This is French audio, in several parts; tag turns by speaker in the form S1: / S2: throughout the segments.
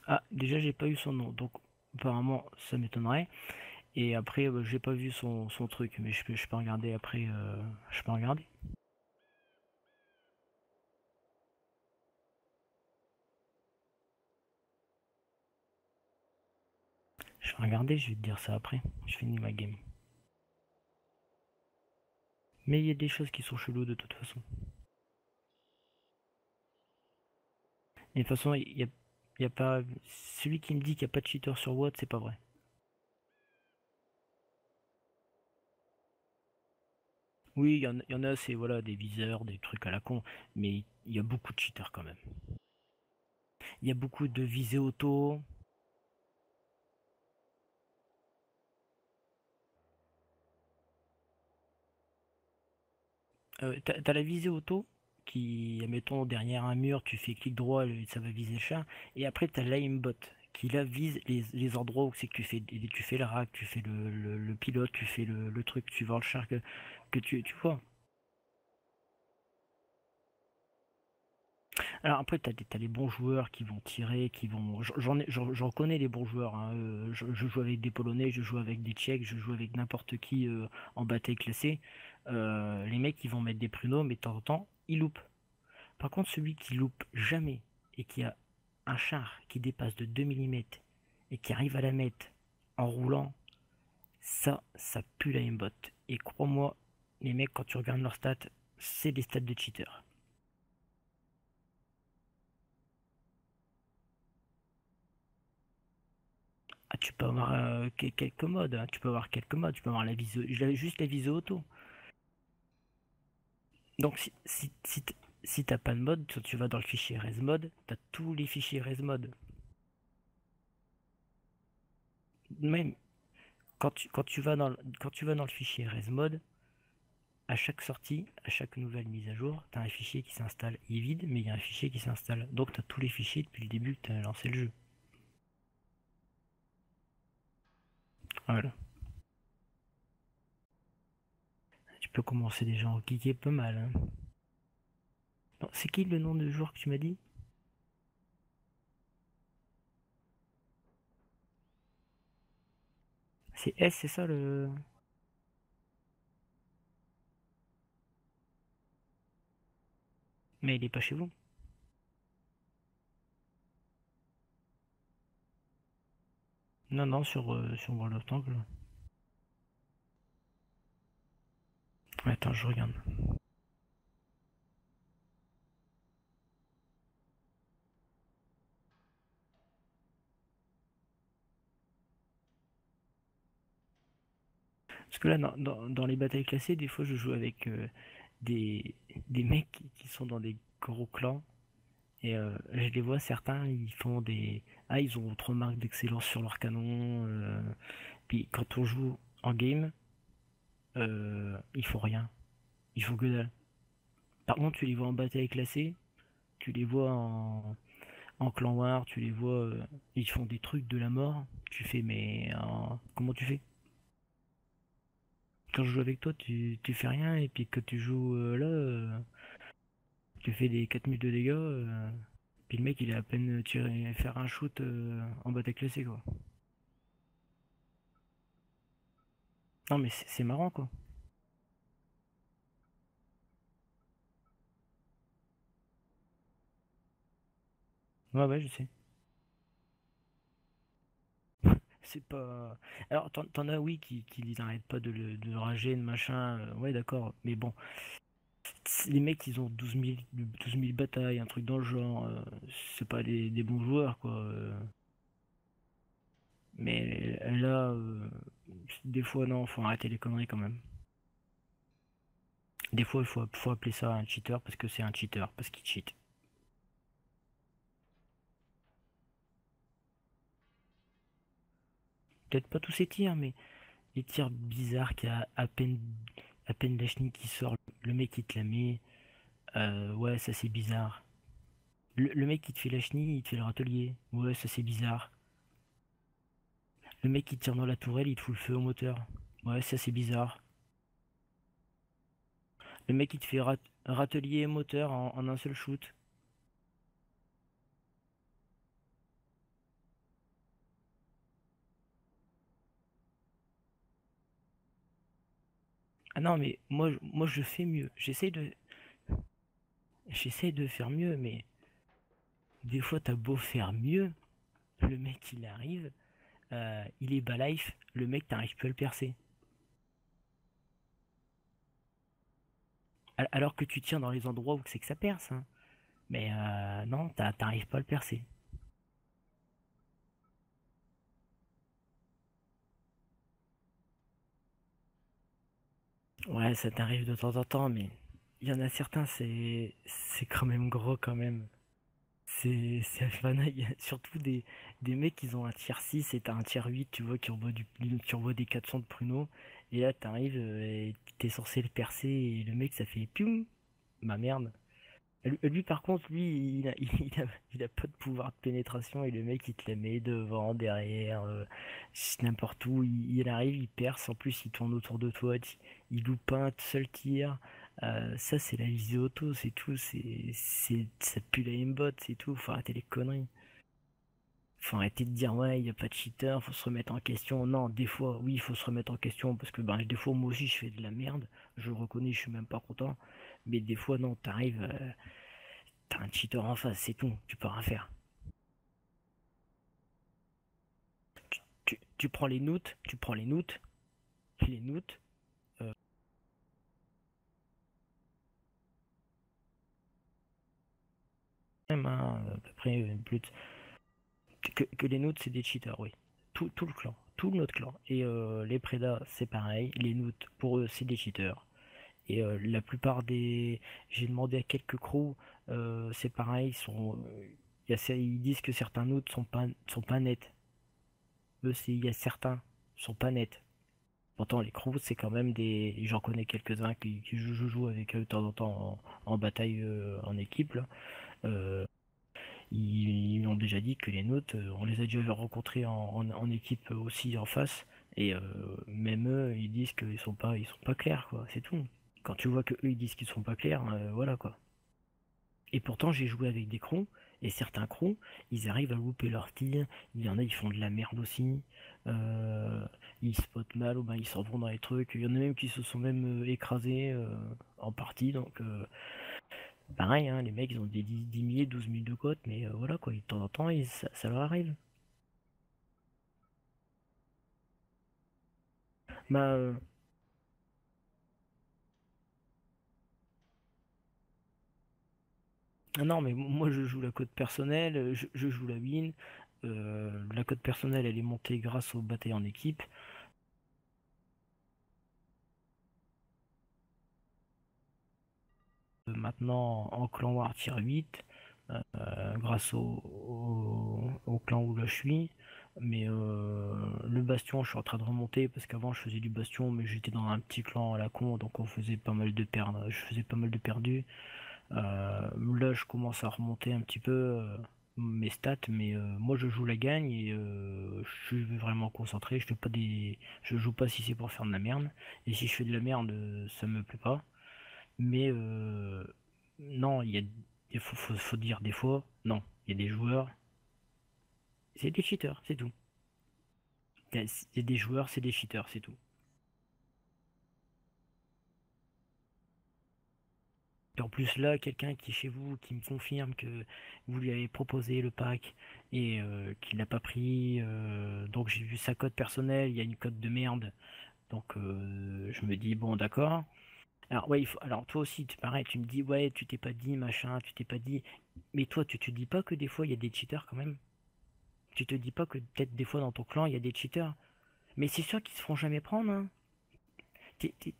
S1: Ah, déjà, j'ai pas eu son nom, donc apparemment, ça m'étonnerait. Et après, j'ai pas vu son truc, mais je peux regarder après. Je peux regarder. Je vais regarder, je vais te dire ça après. Je finis ma game. Mais il y a des choses qui sont cheloues de toute façon. Et de toute façon, il y a pas. Celui qui me dit qu'il n'y a pas de cheater sur Watt, c'est pas vrai. Oui, il y en a, c'est voilà, des viseurs, des trucs à la con, mais il y a beaucoup de cheaters quand même. Il y a beaucoup de visées auto. T'as la visée auto qui, admettons, derrière un mur, tu fais clic droit, ça va viser le chat. Et après, t'as l'aimbot qui là vise les endroits où c'est que tu fais le rack, tu fais le pilote, tu fais le truc, tu vois le char que tu vois. Alors après, t'as les bons joueurs qui vont tirer, qui vont. J'en connais les bons joueurs, hein. Je joue avec des Polonais, je joue avec des Tchèques, je joue avec n'importe qui en bataille classée. Les mecs, ils vont mettre des pruneaux, mais de temps en temps, ils loupent. Par contre, celui qui loupe jamais et qui a un char qui dépasse de 2 millimètres et qui arrive à la mettre en roulant, ça pue la aimbot. Et crois-moi, les mecs, quand tu regardes leurs stats, c'est des stats de cheater. Ah, tu peux avoir quelques modes, hein. Tu peux avoir quelques modes, tu peux avoir juste la visée auto. Donc si t'as pas de mode, tu vas dans le fichier ResMod, t'as tous les fichiers ResMod. Même quand tu vas dans le fichier ResMod, à chaque sortie, à chaque nouvelle mise à jour, t'as un fichier qui s'installe. Il est vide, mais il y a un fichier qui s'installe. Donc t'as tous les fichiers depuis le début que t'as lancé le jeu. Voilà. Tu peux commencer déjà à en cliquer pas mal, hein. Non, c'est qui le nom de joueur que tu m'as dit? C'est S, c'est ça le. Mais il est pas chez vous. Non, non, sur World of Tanks. Attends, je regarde. Parce que là, dans les batailles classées, des fois, je joue avec des, des mecs qui sont dans des gros clans. Et je les vois, certains, ils font des. Ah, ils ont trop marques d'excellence sur leur canon. Puis quand on joue en game, ils font rien. Ils font que dalle. Par contre, tu les vois en bataille classée, tu les vois en clan war, tu les vois, ils font des trucs de la mort. Tu fais, mais comment tu fais? Quand je joue avec toi, tu fais rien, et puis que tu joues là, tu fais des 4000 de dégâts, puis le mec il est à peine tiré faire un shoot en bataille classée quoi. Non mais c'est marrant quoi. Ouais ouais je sais. C'est pas. Alors t'en as oui qui n'arrêtent pas de le rager, de machin, ouais d'accord, mais bon, les mecs ils ont 12 000 batailles, un truc dans le genre, c'est pas des bons joueurs quoi. Mais là, des fois non, faut arrêter les conneries quand même. Des fois, il faut appeler ça un cheater parce que c'est un cheater, parce qu'il cheat. Peut-être pas tous ces tirs, mais les tirs bizarres qu'il y a à peine la chenille qui sort, le mec qui te la met, ouais, ça c'est bizarre. Le mec qui te fait la chenille, il te fait le râtelier, ouais, ça c'est bizarre. Le mec qui te tire dans la tourelle, il te fout le feu au moteur, ouais, ça c'est bizarre. Le mec qui te fait râtelier et moteur en un seul shoot, Ah non, mais moi je fais mieux. J'essaie de faire mieux, mais des fois t'as beau faire mieux, le mec il arrive, il est bas life, le mec t'arrives plus à le percer. Alors que tu tiens dans les endroits où c'est que ça perce, hein. Mais non, t'arrives pas à le percer. Ouais, ça t'arrive de temps en temps, mais il y en a certains, c'est quand même gros quand même. C'est Havana, il y a surtout des mecs qui ont un tier 6 et t'as un tier 8, tu vois, qui envoie des 400 de pruneaux, et là t'arrives et t'es censé le percer, et le mec ça fait pium, ma merde. Lui, par contre, lui il a pas de pouvoir de pénétration, et le mec il te la met devant, derrière, n'importe où, il arrive, il perce, en plus il tourne autour de toi, il loupe pas un seul tir. Ça c'est la visée auto, c'est tout, ça pue la aimbot, c'est tout, faut arrêter les conneries. Faut arrêter de dire ouais, il y a pas de cheater, faut se remettre en question. Non, des fois, oui, il faut se remettre en question parce que ben, des fois, moi aussi, je fais de la merde. Je le reconnais, je suis même pas content. Mais des fois, non, t'as un cheater en face, c'est tout. Tu peux rien faire. Tu prends les notes, les notes. euh, Même hein, à peu près plus que les notes, c'est des cheaters, oui. Tout le clan, tout notre clan. Et les prédas, c'est pareil. Les notes, pour eux, c'est des cheaters. Et la plupart des, j'ai demandé à quelques crews, c'est pareil, ils disent que certains notes sont pas nets. Eux, il y a certains sont pas nets. Pourtant, les crews, c'est quand même j'en connais quelques-uns qui jouent avec eux de temps en temps en bataille en équipe, là. Euh, ils ont déjà dit que les notes, on les a déjà rencontrés en équipe aussi en face. Et même eux, ils disent qu'ils sont pas clairs, quoi. C'est tout. Quand tu vois que eux ils disent qu'ils sont pas clairs, voilà quoi. Et pourtant j'ai joué avec des crons, et certains crons, ils arrivent à louper leur tir, il y en a ils font de la merde aussi, euh, ils spotent mal, ou ben ils s'en vont dans les trucs, il y en a même qui se sont même écrasés en partie, donc pareil, hein, les mecs ils ont des 10 000, 12 000 de cote, mais voilà quoi, de temps en temps ça leur arrive. Bah, ah non mais moi je joue la cote personnelle, je joue la win, la cote personnelle elle est montée grâce aux batailles en équipe. Maintenant en clan War tier 8 grâce au clan où là je suis. Mais le bastion, je suis en train de remonter parce qu'avant je faisais du bastion, mais j'étais dans un petit clan à la con, donc on faisait pas mal de pertes. Je faisais pas mal de perdus. Là, je commence à remonter un petit peu mes stats, mais moi je joue la gagne et je suis vraiment concentré. Je joue pas si c'est pour faire de la merde. Et si je fais de la merde, ça me plaît pas. Mais non, faut dire des fois, non, il y a des joueurs, c'est des cheaters, c'est tout. Il y a des joueurs, c'est des cheaters, c'est tout. Et en plus là, quelqu'un qui est chez vous, qui me confirme que vous lui avez proposé le pack et qu'il n'a pas pris, donc j'ai vu sa cote personnelle, il y a une cote de merde, donc je me dis bon d'accord. Alors ouais, alors toi aussi, pareil, tu me dis ouais, tu t'es pas dit machin, tu t'es pas dit, mais toi tu te dis pas que des fois il y a des cheaters quand même? Tu te dis pas que peut-être des fois dans ton clan il y a des cheaters. Mais c'est sûr qu'ils se feront jamais prendre, hein. T'es- t'es-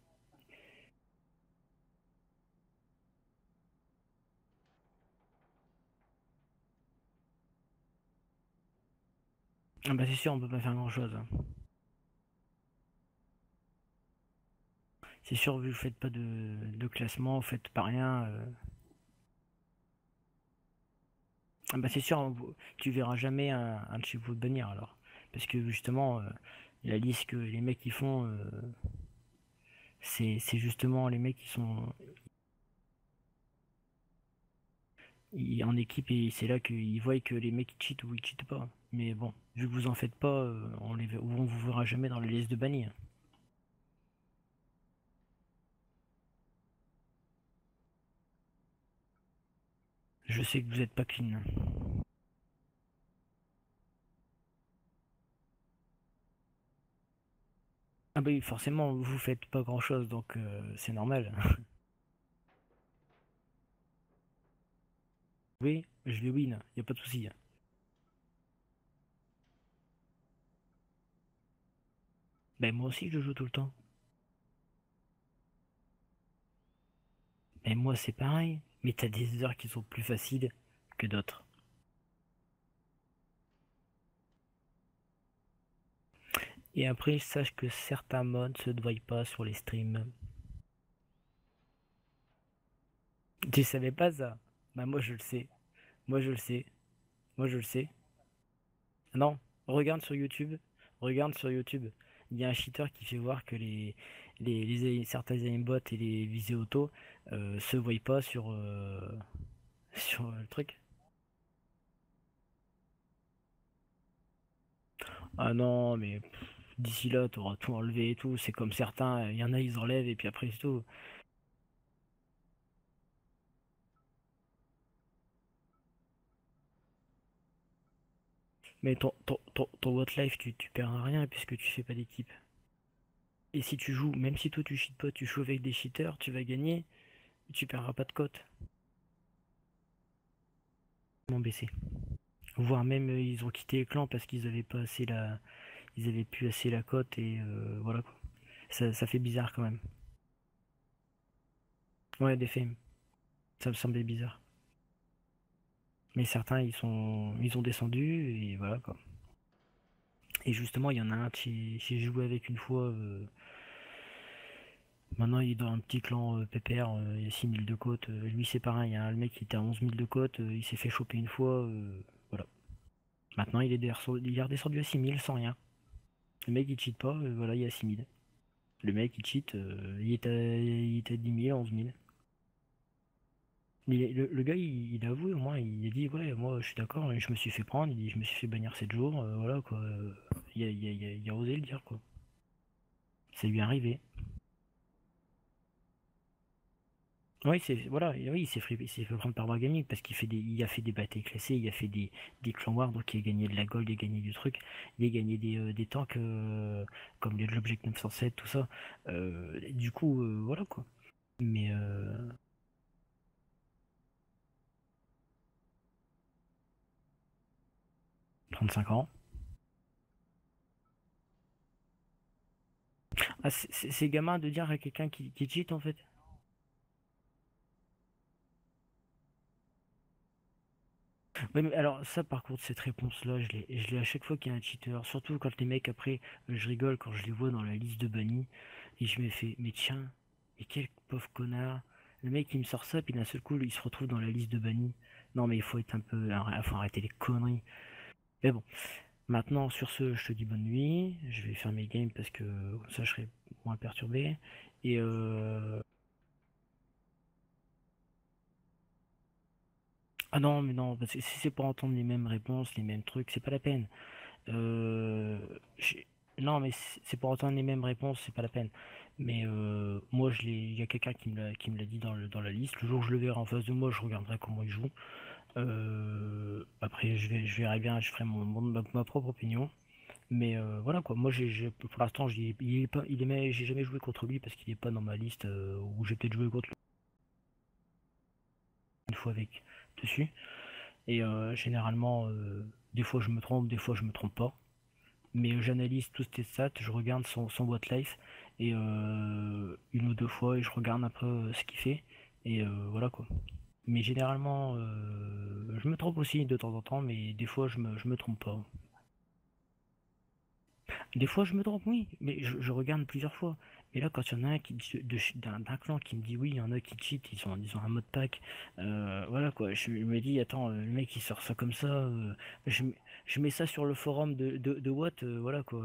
S1: Ah bah c'est sûr, on peut pas faire grand-chose, hein. C'est sûr, vu que vous faites pas de classement, vous faites pas rien. Ah bah c'est sûr, hein, tu verras jamais un de chez vous de bannir alors. Parce que justement, la liste que les mecs ils font, c'est justement les mecs qui sont en équipe et c'est là qu'ils voient que les mecs ils cheatent ou ils cheatent pas. Mais bon, vu que vous en faites pas, on vous verra jamais dans la liste de bannis, hein. Je sais que vous êtes pas clean. Ah bah oui, forcément, vous faites pas grand-chose, donc c'est normal. Oui, je vais win, y a pas de souci. Ben moi aussi je joue tout le temps. Mais moi c'est pareil. Mais t'as des heures qui sont plus faciles que d'autres. Et après, sache que certains modes se voient pas sur les streams. Tu savais pas ça? Bah moi je le sais. Moi je le sais. Moi je le sais. Non, regarde sur YouTube. Regarde sur YouTube. Il y a un cheater qui fait voir que certains aimbots et les visées auto se voient pas sur, sur le truc. Ah non, mais d'ici là, t'auras tout enlevé et tout. C'est comme certains, il y en a, ils enlèvent et puis après c'est tout. Mais ton What Life, tu perds rien puisque tu fais pas d'équipe. Et si tu joues, même si toi tu cheats pas, tu joues avec des cheaters, tu vas gagner, tu perdras pas de cote. Mon BC. Voire même ils ont quitté les clans parce qu'ils avaient pas assez ils avaient plus assez la cote et voilà quoi. Ça fait bizarre quand même. Ouais, des faits. Ça me semblait bizarre. Mais certains ils ont descendu et voilà quoi. Et justement, il y en a un qui j'ai joué avec une fois. Maintenant, il est dans un petit clan pépère. Il y a 6 000 de côte. Lui, c'est pareil. Hein, le mec, il était à 11 000 de côte. Il s'est fait choper une fois. Voilà. Maintenant, il est redescendu à 6 000 sans rien. Le mec, il cheat pas. Voilà, il est à 6 000. Le mec, il cheat. Il est à 10 000, 11 000. Le gars, il a avoué au moins. Il a dit ouais, moi, je suis d'accord. Je me suis fait prendre. Il dit je me suis fait bannir 7 jours. Voilà quoi. Il a osé le dire quoi. Ça lui est arrivé. Oui, oui, il s'est fait prendre par Wargaming parce il a fait des batailles classées, il a fait des clans wars, donc il a gagné de la gold, il a gagné du truc, il a gagné des tanks comme l'Object 907, tout ça. Du coup, voilà quoi. Mais 35 ans. Ah, c'est gamin de dire à quelqu'un qui cheat en fait. Ouais, mais alors ça par contre cette réponse-là, je l'ai à chaque fois qu'il y a un cheater, surtout quand les mecs après, je rigole quand je les vois dans la liste de bannis, et je me fais, mais tiens, mais quel pauvre connard, le mec il me sort ça, puis d'un seul coup il se retrouve dans la liste de bannis. Non mais il faut être un peu, faut arrêter les conneries. Mais bon, maintenant sur ce, je te dis bonne nuit, je vais faire mes games parce que comme ça je serai moins perturbé, et ah non mais non, parce que si c'est pour entendre les mêmes réponses, les mêmes trucs, c'est pas la peine. Euh, j'ai- non, mais c'est pour entendre les mêmes réponses, c'est pas la peine. Mais moi, il y a quelqu'un qui me l'a dit dans la liste. Le jour où je le verrai en face de moi, je regarderai comment il joue. Après, je verrai bien, je ferai ma propre opinion. Mais voilà quoi. Moi, pour l'instant, il est pas, j'ai jamais joué contre lui parce qu'il est pas dans ma liste où j'ai peut-être joué contre lui une fois avec dessus. Et généralement, des fois je me trompe, des fois je me trompe pas. Mais j'analyse tous tes stats, je regarde son what life et une ou deux fois et je regarde un peu ce qu'il fait et voilà quoi. Mais généralement, je me trompe aussi de temps en temps, mais des fois je me trompe pas. Des fois je me trompe, oui, mais je regarde plusieurs fois. Et là, quand il y en a un d'un clan qui me dit oui, il y en a qui cheat, ils ont un mode pack, voilà quoi. Je me dis, attends, le mec il sort ça comme ça, je, je mets ça sur le forum de Watt, voilà quoi.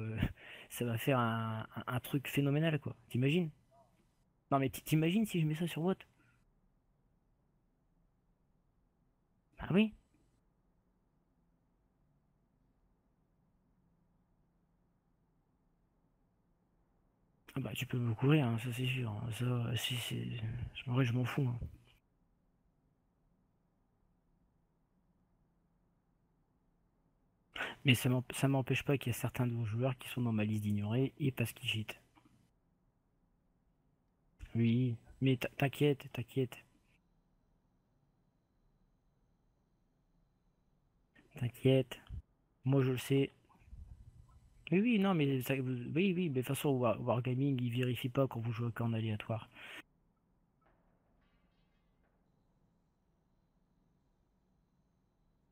S1: Ça va faire un truc phénoménal quoi. T'imagines? Non mais t'imagines si je mets ça sur Watt? Ah oui? Ah bah tu peux me courir, hein, ça c'est sûr. Hein. Ça, si c'est. En vrai, je m'en fous. Hein. Mais ça m'empêche pas qu'il y a certains de vos joueurs qui sont dans ma liste d'ignorés et parce qu'ils cheatent. Oui, mais t'inquiète, t'inquiète, t'inquiète. Moi je le sais. Oui, oui, non, mais oui, oui, mais de toute façon, Wargaming, il vérifie pas quand vous jouez qu'en aléatoire.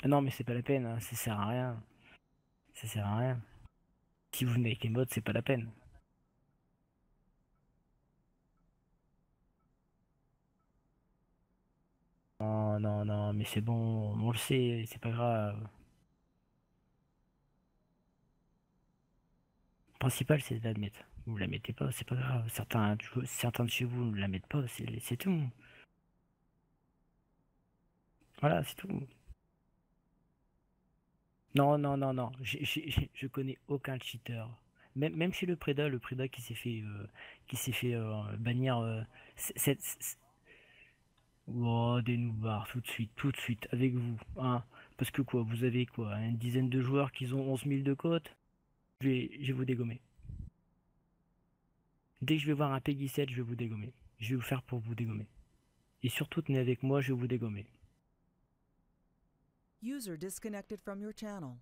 S1: Ah non, mais c'est pas la peine, hein, ça sert à rien. Ça sert à rien. Si vous venez avec les mods, c'est pas la peine. Non, non, non, mais c'est bon, on le sait, c'est pas grave. Le principal, c'est de l'admettre. Vous la mettez pas, c'est pas grave. Certains de chez vous ne la mettent pas, c'est tout. Voilà, c'est tout. Non, non, non, non. Je connais aucun cheater. Même chez le Preda qui s'est fait bannir. Oh, des noubards, tout de suite, avec vous, hein. Parce que quoi, vous avez quoi, une dizaine de joueurs qui ont 11 000 de cote? Je vais vous dégommer. Dès que je vais voir un Peggy 7, je vais vous dégommer. Je vais vous faire pour vous dégommer. Et surtout, tenez avec moi, je vais vous dégommer.
S2: User disconnected from your channel.